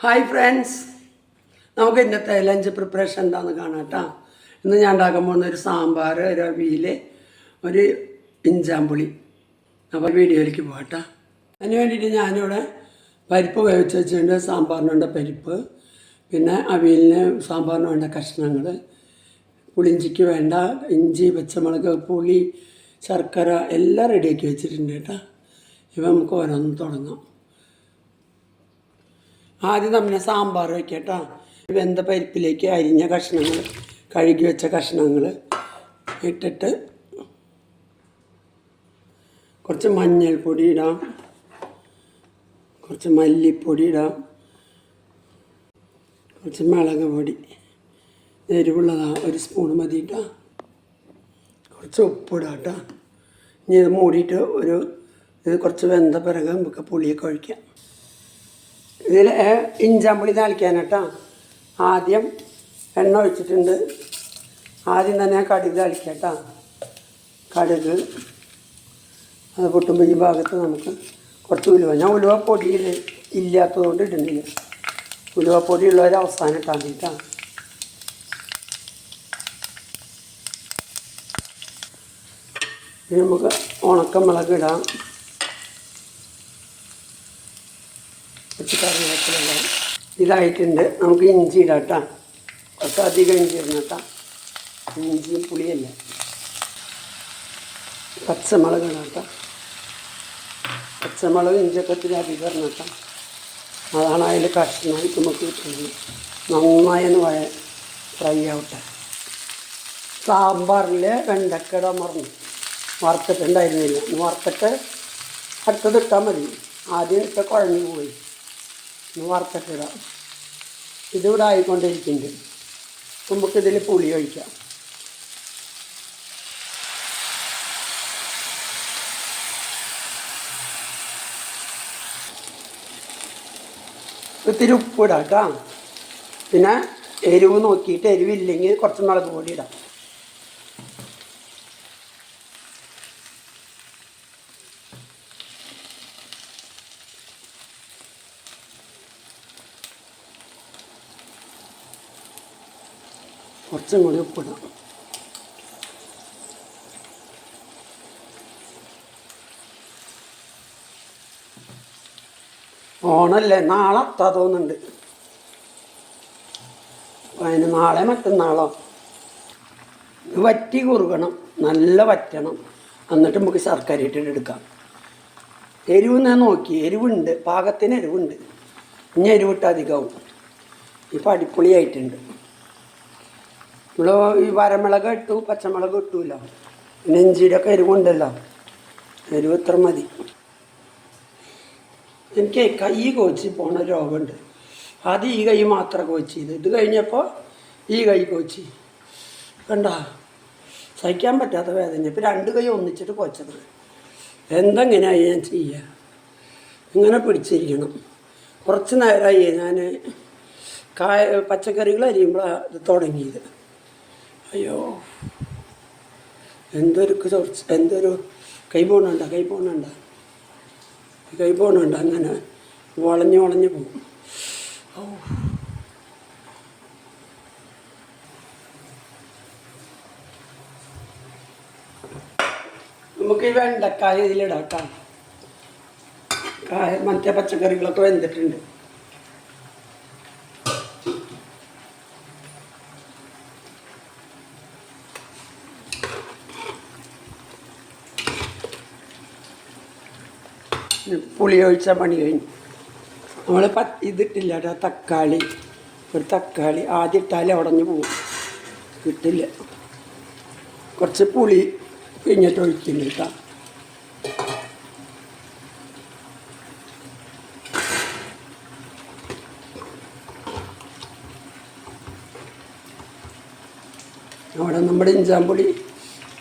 Hi friends, നമുക്ക് ഇന്നത്തെ lunch preparation എന്താണെന്ന് കാണാം കേട്ടോ. ഇന്ന് ഞാൻ ഉണ്ടാക്കാൻ പോകുന്ന ഒരു സാമ്പാർ, ഒരു അവിയൽ, ഒരു ഇഞ്ചാമ്പുളി. അപ്പോൾ വീഡിയോയിലേക്ക് പോകാം കേട്ടോ. അതിന് വേണ്ടിയിട്ട് ഞാനിവിടെ പരിപ്പ് വേവിച്ച് വെച്ചിട്ടുണ്ട്. സാമ്പാറിന് വേണ്ട പരിപ്പ്, പിന്നെ അവിയലിന് സാമ്പാറിന് വേണ്ട കഷ്ണങ്ങൾ, പുളിയിഞ്ചിക്ക് വേണ്ട ഇഞ്ചി, പച്ചമുളക്, പുളി, ശർക്കര എല്ലാം റെഡിയാക്കി വെച്ചിട്ടുണ്ട് കേട്ടോ. ഇവ നമുക്ക് ഓരോന്നും തുടങ്ങാം. ആദ്യം നമ്മൾ സാമ്പാർ വയ്ക്കാം കേട്ടോ. വെന്ത പരിപ്പിലേക്ക് അരിഞ്ഞ കഷ്ണങ്ങൾ, കഴുകി വെച്ച കഷ്ണങ്ങൾ ഇട്ടിട്ട് കുറച്ച് മഞ്ഞൾപ്പൊടി ഇടാം, കുറച്ച് മല്ലിപ്പൊടി ഇടാം, കുറച്ച് മുളക് പൊടി, എരിവുള്ളതാണ്, ഒരു സ്പൂൺ മതി കേട്ടോ. കുറച്ച് ഉപ്പിടാം കേട്ടോ. ഇനി ഇത് മൂടിയിട്ട് ഇത് കുറച്ച് വെന്ത പിറകെ നമുക്ക് പുളിയൊക്കെ ഒഴിക്കാം. ഇതിൽ ഇഞ്ചാമ്പുളി താളിക്കാൻ കേട്ടോ. ആദ്യം എണ്ണ ഒഴിച്ചിട്ടുണ്ട്. ആദ്യം തന്നെ കടുക് താളിക്കാം കേട്ടോ. കടുക് അത് പൊട്ടുമ്പോൾ ഈ ഭാഗത്ത് നമുക്ക് കുറച്ച് ഉലുവ, ഞാൻ ഉലുവപ്പൊടി ഇല്ലാത്തതുകൊണ്ട് ഇടുന്നില്ല. ഉലുവപ്പൊടി ഉള്ളവർ അവസാനം ഇട്ടാൽ മതി കേട്ടോ. ഇനി നമുക്ക് ഉണക്കമുളക് ഇടാം, കുറച്ച് കറിവേപ്പില ഇതായിട്ടുണ്ട്. നമുക്ക് ഇഞ്ചി ഇടാം കേട്ടോ. കുറച്ച് അധികം ഇഞ്ചി ഇടണം കേട്ടോ. ഇഞ്ചിയും പുളിയല്ല. പച്ചമുളക് ഇടാം കേട്ടോ. പച്ചമുളക് ഇഞ്ചിയൊക്കെ ഇത്തിരി അധികം ഇടണം കേട്ടോ. അതാണ് അതിൽ കഷ്ണമായിട്ട് നമുക്ക് കിട്ടുന്നത്. നന്നായി ഫ്രൈ ആവട്ടെ. സാമ്പാറിൽ വെണ്ടക്കട മറന്നു വറുത്തിട്ടുണ്ടായിരുന്നില്ല. വറുത്തിട്ട് അടുത്തത് ഇട്ടാൽ മതി. ആദ്യം ഇട്ട് കുഴഞ്ഞു പോയി. വറുത്തിട്ടിടാം. ഇതിവിടെ ആയിക്കൊണ്ടിരിക്കുന്നുണ്ട്. നമുക്കിതിൽ പുളി ഒഴിക്കാം. ഇത്തിരി ഉപ്പിടാം കേട്ടോ. പിന്നെ എരിവ് നോക്കിയിട്ട്, എരിവില്ലെങ്കിൽ കുറച്ച് മുളക് പൊടി ഇടാം. കുറച്ചും കൂടി ഉപ്പിടാം. ഓണല്ലേ, നാളെ എത്താ തോന്നുന്നുണ്ട്. അതിന് നാളെ മറ്റന്നാളോ. ഇത് വറ്റി കുറുകണം, നല്ല വറ്റണം. എന്നിട്ട് നമുക്ക് ശർക്കര ഇട്ടിട്ട് എടുക്കാം. എരിവ് ഞാൻ നോക്കി, എരിവുണ്ട്, പാകത്തിന് എരിവുണ്ട്. ഇനി എരിവിട്ട് അധികമാവും. ഇപ്പം അടിപൊളിയായിട്ടുണ്ട്. നമ്മൾ ഈ വരമുളക് ഇട്ടു, പച്ചമുളക് ഇട്ടൂല്ലോ, പിന്നെ ഇഞ്ചിയുടെയൊക്കെ എരിവുണ്ടല്ലോ. എരിവ് ഇത്ര മതി. എനിക്ക് കൈ കോച്ചി പോണ രോഗമുണ്ട്. ആദ്യം ഈ കൈ മാത്രം കോച്ച് ചെയ്ത്, ഇത് കഴിഞ്ഞപ്പോൾ ഈ കൈ കോച്ചി. കണ്ട, സഹിക്കാൻ പറ്റാത്ത വേദന. ഇപ്പം രണ്ട് കൈ ഒന്നിച്ചിട്ട് കോച്ചത്. എന്തെങ്ങനെയായി ഞാൻ ചെയ്യുക? ഇങ്ങനെ പിടിച്ചിരിക്കണം. കുറച്ച് നേരമായി ഞാൻ പച്ചക്കറികൾ അരിയുമ്പോഴാണ് ഇത് തുടങ്ങിയത്. അയ്യോ, എന്തൊരു കൈ പോണുണ്ട അങ്ങനെ വളഞ്ഞ് പോകും. നമുക്ക് ഈ വെണ്ടക്കായ ഇതിലിടാം കേട്ടോ. മറ്റേ പച്ചക്കറികളൊക്കെ വെന്തിട്ടുണ്ട്. പുളി ഒഴിച്ച പണി കഴിഞ്ഞു. നമ്മൾ ഇതിട്ടില്ല കേട്ടോ. തക്കാളി, ഒരു തക്കാളി ആദ്യം ഇട്ടാൽ ഉടഞ്ഞു പോകും, കിട്ടില്ല. കുറച്ച് പുളി പിഴിഞ്ഞിട്ട് ഒഴിക്കുന്നു കേട്ടോ. അവിടെ നമ്മുടെ ഇഞ്ചാമ്പുളി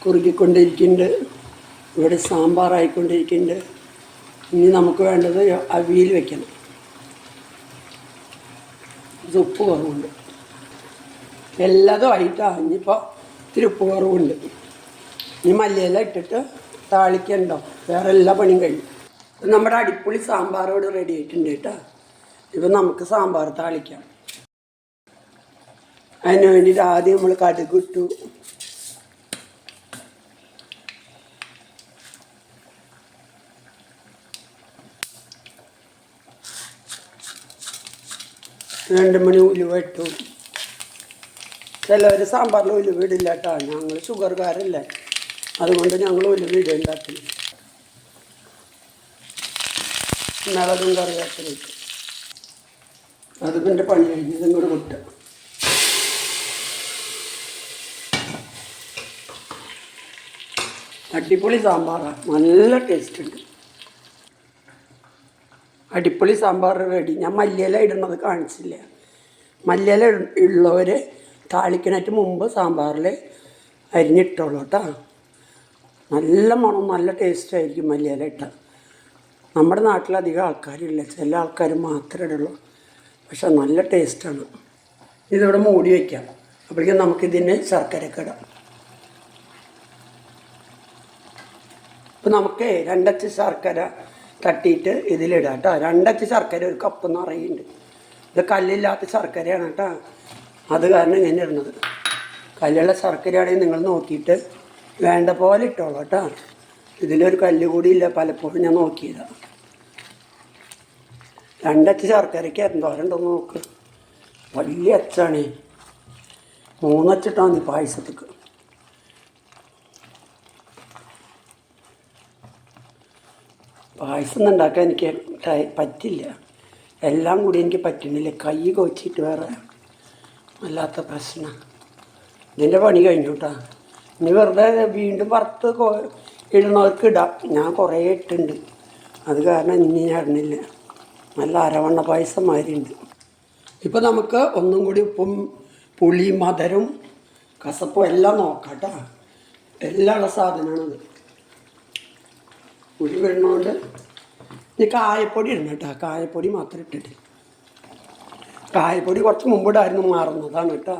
കുറുകിക്കൊണ്ടിരിക്കുന്നുണ്ട്. ഇവിടെ സാമ്പാറായിക്കൊണ്ടിരിക്കുന്നുണ്ട്. ഇനി നമുക്ക് വേണ്ടത് അവിയൽ വെക്കണം. ഇത് ഉപ്പ് കുറവുണ്ട്. എല്ലാതും ആയിട്ടാണ്. ഇനിയിപ്പോൾ ഇത്തിരി ഉപ്പ് കുറവുണ്ട്. ഇനി മല്ലിയില ഇട്ടിട്ട് താളിക്കണ്ടോ, വേറെ എല്ലാ പണിയും കഴിയും. നമ്മുടെ അടിപൊളി സാമ്പാറോട് റെഡി ആയിട്ടുണ്ട് കേട്ടോ. ഇപ്പം നമുക്ക് സാമ്പാർ താളിക്കാം. അതിന് വേണ്ടിയിട്ട് ആദ്യം നമ്മൾ കടുക് ഇട്ടു, രണ്ട് മണി ഉലുവ ഇട്ടു. ചിലവർ സാമ്പാറിൽ ഉലുവ ഇടില്ല കേട്ടോ, ഞങ്ങൾ ഷുഗർകാരല്ലേ, അതുകൊണ്ട് ഞങ്ങൾ ഉലുവ ഇടുണ്ടാക്കി. മുളകും കറിവേപ്പിലേക്ക് അത് പിന്നെ പണി കഴിഞ്ഞ് ഇങ്ങോട്ട് വിട്ട്. അടിപൊളി സാമ്പാറാണ്, നല്ല ടേസ്റ്റ് ഉണ്ട്. അടിപൊളി സാമ്പാർ റെഡി. ഞാൻ മല്ലിയില ഇടുന്നത് കാണിച്ചില്ല. മല്ലിയില ഉള്ളവർ താളിക്കണേറ്റ് മുമ്പ് സാമ്പാറിൽ അരിഞ്ഞിട്ടോളൂ കേട്ടോ. നല്ല മണം, നല്ല ടേസ്റ്റ് ആയിരിക്കും മല്ലിയില ഇട്ട. നമ്മുടെ നാട്ടിലധികം ആൾക്കാരില്ല, ചില ആൾക്കാർ മാത്രമേ ഇടുള്ളൂ, പക്ഷെ നല്ല ടേസ്റ്റാണ്. ഇതിവിടെ മൂടി വയ്ക്കാം. അപ്പോഴേക്കും നമുക്കിതിന് ശർക്കരയൊക്കെ ഇടാം. ഇപ്പം നമുക്ക് 2 അച്ച് ശർക്കര തട്ടിയിട്ട് ഇതിലിടാം കേട്ടോ. 2 അച്ച് ശർക്കര ഒരു കപ്പ് നിറയുണ്ട്. ഇത് കല്ലില്ലാത്ത ശർക്കരയാണ് കേട്ടോ, അത് കാരണം ഇങ്ങനെ ഇടുന്നത്. കല്ലുള്ള ശർക്കരയാണെങ്കിൽ നിങ്ങൾ നോക്കിയിട്ട് വേണ്ട പോലെ ഇട്ടോളൂ കേട്ടോ. ഇതിലൊരു കല്ല് കൂടിയില്ല, പലപ്പോഴും ഞാൻ നോക്കിയതാണ്. 2 അച്ച് ശർക്കരയ്ക്ക് എന്തോരമുണ്ടോന്ന് നോക്ക്. വലിയ അച്ചാണ്. 3 അച്ചിട്ടാൽ മതി പായസത്തേക്ക്. പായസം ഉണ്ടാക്കാൻ എനിക്ക് പറ്റില്ല, എല്ലാം കൂടി എനിക്ക് പറ്റുന്നില്ല. കൈ കൊച്ചിട്ട് വേറെ വല്ലാത്ത പ്രശ്നം. ഇതിൻ്റെ പണി കഴിഞ്ഞു കേട്ടോ. ഇനി വെറുതെ വീണ്ടും വറുത്ത് ഇടുന്നവർക്ക് ഇടാം. ഞാൻ കുറേ ഇട്ടുണ്ട്, അത് കാരണം ഇനി ഞാൻ ഇടുന്നില്ല. നല്ല അരവണ്ണ പായസം മാതിരി ഉണ്ട്. ഇപ്പോൾ നമുക്ക് ഒന്നും കൂടി ഉപ്പും പുളി മധുരവും കസപ്പും എല്ലാം നോക്കാം കേട്ടോ. എല്ലാം ഉള്ള സാധനമാണത്. പുളി വിടുന്നതുകൊണ്ട് ഇനി കായപ്പൊടി ഇടണം കേട്ടോ. കായപ്പൊടി മാത്രം ഇട്ടിട്ട്. കായപ്പൊടി കുറച്ച് മുമ്പിടായിരുന്നു, മാറുന്നതാണ് കേട്ടോ.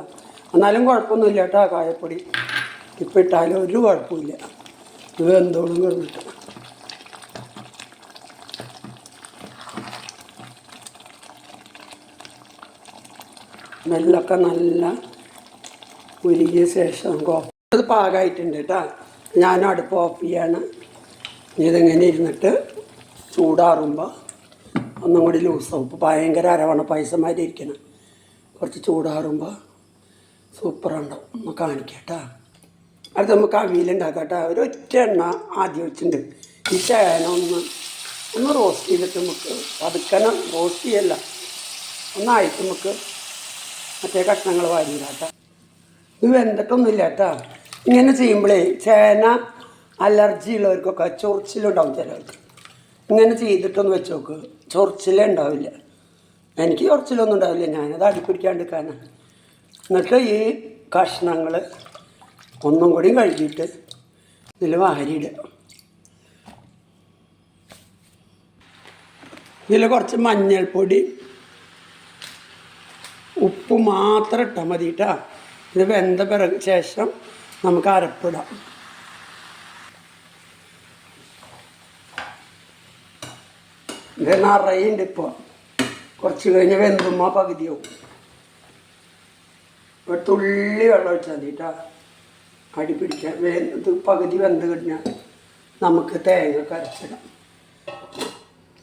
എന്നാലും കുഴപ്പമൊന്നുമില്ല കേട്ടോ. കായപ്പൊടി ഇപ്പം ഇട്ടാലും ഒരു കുഴപ്പമില്ല. ഇത് എന്തോളം കിടന്നിട്ട് നെല്ലൊക്കെ നല്ല ഉരുകിയ ശേഷം ഇത് പാകമായിട്ടുണ്ട് കേട്ടോ. ഞാനും അടുപ്പ് ഓഫ് ചെയ്യാണ്. ഇതിങ്ങനെ ഇരുന്നിട്ട് ചൂടാറുമ്പോൾ ഒന്നും കൂടി ലൂസാവും. ഇപ്പോൾ ഭയങ്കര അരവണ പായസമായിട്ട് ഇരിക്കണം. കുറച്ച് ചൂടാറുമ്പോൾ സൂപ്പറുണ്ടാവും. ഒന്ന് കാണിക്കാം കേട്ടോ. അടുത്ത് നമുക്ക് അവിയലുണ്ടാക്കാം കേട്ടോ. ഒരൊറ്റ എണ്ണ ആദ്യം വെച്ചിട്ടുണ്ട്. ഈ ചേന ഒന്ന് റോസ്റ്റ് ചെയ്തിട്ട് നമുക്ക് പതുക്കനെ റോസ്റ്റ് ചെയ്യല്ല, ഒന്നായിട്ട് നമുക്ക് മറ്റേ കഷ്ണങ്ങൾ വാരിയിടാം കേട്ടോ. ഇത് വെന്തിട്ടൊന്നുമില്ല കേട്ടോ. ഇങ്ങനെ ചെയ്യുമ്പോഴേ ചേന അലർജി ഉള്ളവർക്കൊക്കെ ചൊറിച്ചിലുണ്ടാവും ചിലവർക്ക്. ഇങ്ങനെ ചെയ്തിട്ടൊന്ന് വെച്ച് നോക്ക്, ചൊറിച്ചിലേ ഉണ്ടാവില്ല. എനിക്ക് ചൊറിച്ചിലൊന്നും ഉണ്ടാവില്ല, ഞാനത് അടിപ്പിടിക്കാണ്ടിരിക്കാനാണ്. എന്നിട്ട് ഈ കഷ്ണങ്ങൾ ഒന്നും കൂടി കഴുകിയിട്ട് ഇതിൽ വാരിയിടുക. ഇതിൽ കുറച്ച് മഞ്ഞൾപ്പൊടി ഉപ്പ് മാത്രം ഇട്ടാൽ മതി കേട്ടോ. ഇത് വെന്ത പിറகு ശേഷം നമുക്ക് അരപ്പിടാം. ഇത് നിറയുണ്ട്. ഇപ്പോൾ കുറച്ച് കഴിഞ്ഞ് വെന്തുമ്പോൾ പകുതിയാവും. ഒരു തുള്ളി വെള്ളം ഒഴിച്ചാൽ മതി കേട്ടോ. അടി പിടിക്കാൻ ഇത് പകുതി വെന്ത് കഴിഞ്ഞാൽ നമുക്ക് തേങ്ങ കരച്ചിടാം.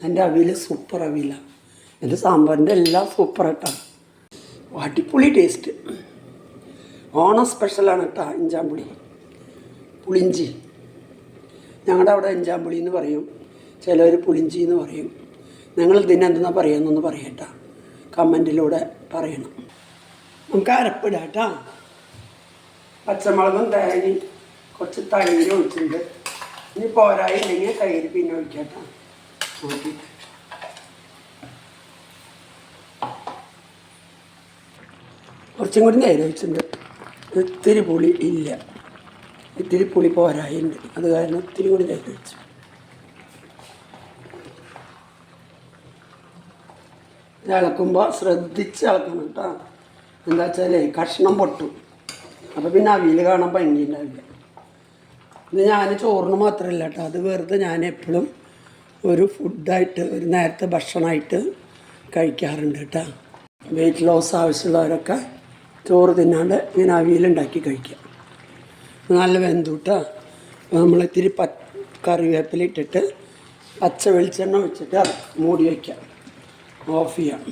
എൻ്റെ അവിയൽ സൂപ്പർ അവിയലാണ്. എൻ്റെ സാമ്പാറിൻ്റെ എല്ലാം സൂപ്പർ കേട്ടോ. അടിപൊളി ടേസ്റ്റ്. ഓണം സ്പെഷ്യലാണ് കേട്ടോ ഇഞ്ചാമ്പുളി, പുളിഞ്ചി. ഞങ്ങളുടെ അവിടെ ഇഞ്ചാമ്പുളി എന്ന് പറയും, ചിലവർ പുളിഞ്ചി എന്ന് പറയും. നിങ്ങൾ ഇതിനെന്തെന്നാ പറയുന്നൊന്ന് പറയട്ടോ, കമൻറ്റിലൂടെ പറയണം. നമുക്ക് അരപ്പിടാം കേട്ടോ. പച്ചമുളകും തേങ്ങയും കുറച്ച് തൈര് ഒഴിച്ചിട്ടുണ്ട്. ഇനി പോരായില്ലെങ്കിൽ തൈര് പിന്നെ ഒഴിക്കാം കേട്ടോ. നോക്കിയിട്ട് കുറച്ചും കൂടി തൈര് ഒഴിച്ചിട്ടുണ്ട്. ഇത്തിരി പുളി ഇല്ല, ഇത്തിരി പുളി പോരായുണ്ട്, അത് കാരണം ഇത്തിരി കൂടി തൈര് ഒഴിച്ചു. ഇളക്കുമ്പോൾ ശ്രദ്ധിച്ച് ഇളക്കണം കേട്ടോ. എന്താ വെച്ചാൽ കഷ്ണം പൊട്ടും, അപ്പോൾ പിന്നെ അവിയൽ കാണാൻ ഭംഗിയുണ്ടാവില്ല. ഇത് ഞാൻ ചോറിന് മാത്രമല്ല കേട്ടോ, അത് വെറുതെ ഞാൻ എപ്പോഴും ഒരു ഫുഡായിട്ട്, ഒരു നേരത്തെ ഭക്ഷണമായിട്ട് കഴിക്കാറുണ്ട് കേട്ടോ. വെയിറ്റ് ലോസ് ആവശ്യമുള്ളവരൊക്കെ ചോറ് തിന്നാണ്ട് ഇങ്ങനെ അവിയലുണ്ടാക്കി കഴിക്കുക. നല്ല വെന്തു കേട്ടോ. നമ്മളിത്തിരി കറിവേപ്പില ഇട്ടിട്ട് പച്ച വെളിച്ചെണ്ണ ഒഴിച്ചിട്ട് മൂടി വയ്ക്കാം, ഓഫ് ചെയ്യാം.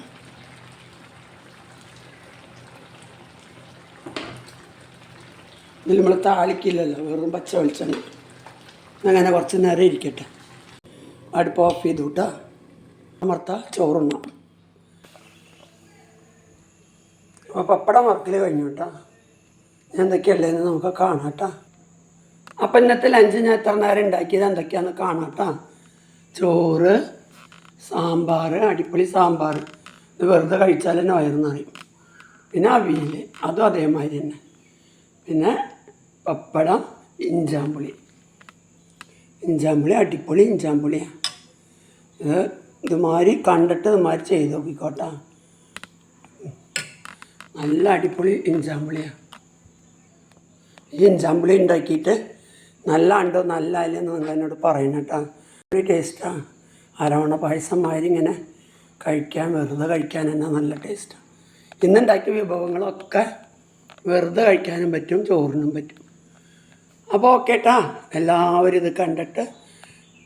ഇതിൽ നമ്മൾ താളിക്കില്ലല്ലോ, വെറും പച്ച വെളിച്ചെണ്ണ. അങ്ങനെ കുറച്ച് നേരം ഇരിക്കട്ടെ. അടുപ്പ് ഓഫ് ചെയ്തു കേട്ടോ. അമർത്ത ചോറുണ്ണാം. അപ്പോൾ പപ്പടം വറുക്കൽ കഴിഞ്ഞു കേട്ടോ. എന്തൊക്കെയുള്ളതെന്ന് നമുക്ക് കാണാം കേട്ടോ. അപ്പം ഇന്നത്തെ ലഞ്ച് ഞാൻ എത്ര നേരം ഉണ്ടാക്കിയത് എന്തൊക്കെയാണെന്ന് കാണാം കേട്ടോ. ചോറ്, സാമ്പാർ, അടിപൊളി സാമ്പാർ. ഇത് വെറുതെ കഴിച്ചാൽ തന്നെ വയറുന്നറിയും. പിന്നെ അവിയൽ, അതും അതേമാതിരി തന്നെ. പിന്നെ പപ്പടം, ഇഞ്ചാമ്പുളി അടിപൊളി ഇഞ്ചാമ്പുളിയാണ്. ഇതുമാതിരി കണ്ടിട്ട് ഇതുമാതിരി ചെയ്ത് നോക്കിക്കോട്ടെ. നല്ല അടിപൊളി ഇഞ്ചാമ്പുളിയാണ്. ഈ ഇഞ്ചാമ്പുളി ഉണ്ടാക്കിയിട്ട് നല്ല ഉണ്ടോ നല്ല അല്ലെന്ന് നിങ്ങൾ എന്നോട് പറയണം കേട്ടോ. ഒരു ടേസ്റ്റാണ്. അരവണ പായസം മാതിരി ഇങ്ങനെ കഴിക്കാൻ, വെറുതെ കഴിക്കാൻ തന്നെ നല്ല ടേസ്റ്റാണ്. ഇന്നുണ്ടാക്കിയ വിഭവങ്ങളൊക്കെ വെറുതെ കഴിക്കാനും പറ്റും, ചോറിനും പറ്റും. അപ്പോൾ ഓക്കെ കേട്ടോ. എല്ലാവരും ഇത് കണ്ടിട്ട്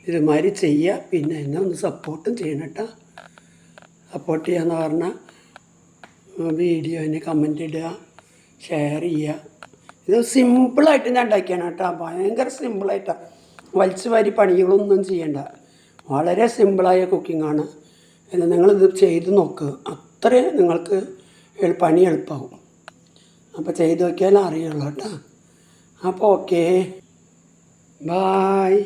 ഇതുമാതിരി ചെയ്യുക. പിന്നെ എന്നെ ഒന്ന് സപ്പോർട്ടും ചെയ്യണം കേട്ടോ. സപ്പോർട്ട് ചെയ്യാന്ന് പറഞ്ഞാൽ വീഡിയോന് കമൻ്റ് ഇടുക, ഷെയർ ചെയ്യുക. ഇത് സിമ്പിളായിട്ട് ഞാൻ ഉണ്ടാക്കിയാണ് കേട്ടോ. ഭയങ്കര സിമ്പിളായിട്ടാണ്. വലിച്ചു വാരി പണികളൊന്നും ചെയ്യണ്ട. വളരെ സിമ്പിളായ കുക്കിങ്ങാണ്. അല്ല, നിങ്ങളിത് ചെയ്ത് നോക്കുക. അത്രയും നിങ്ങൾക്ക് പണി എളുപ്പമാവും. അപ്പോൾ ചെയ്ത് നോക്കിയാലേ അറിയുള്ളൂ കേട്ടോ. അപ്പോൾ ഓക്കെ, ബായ്.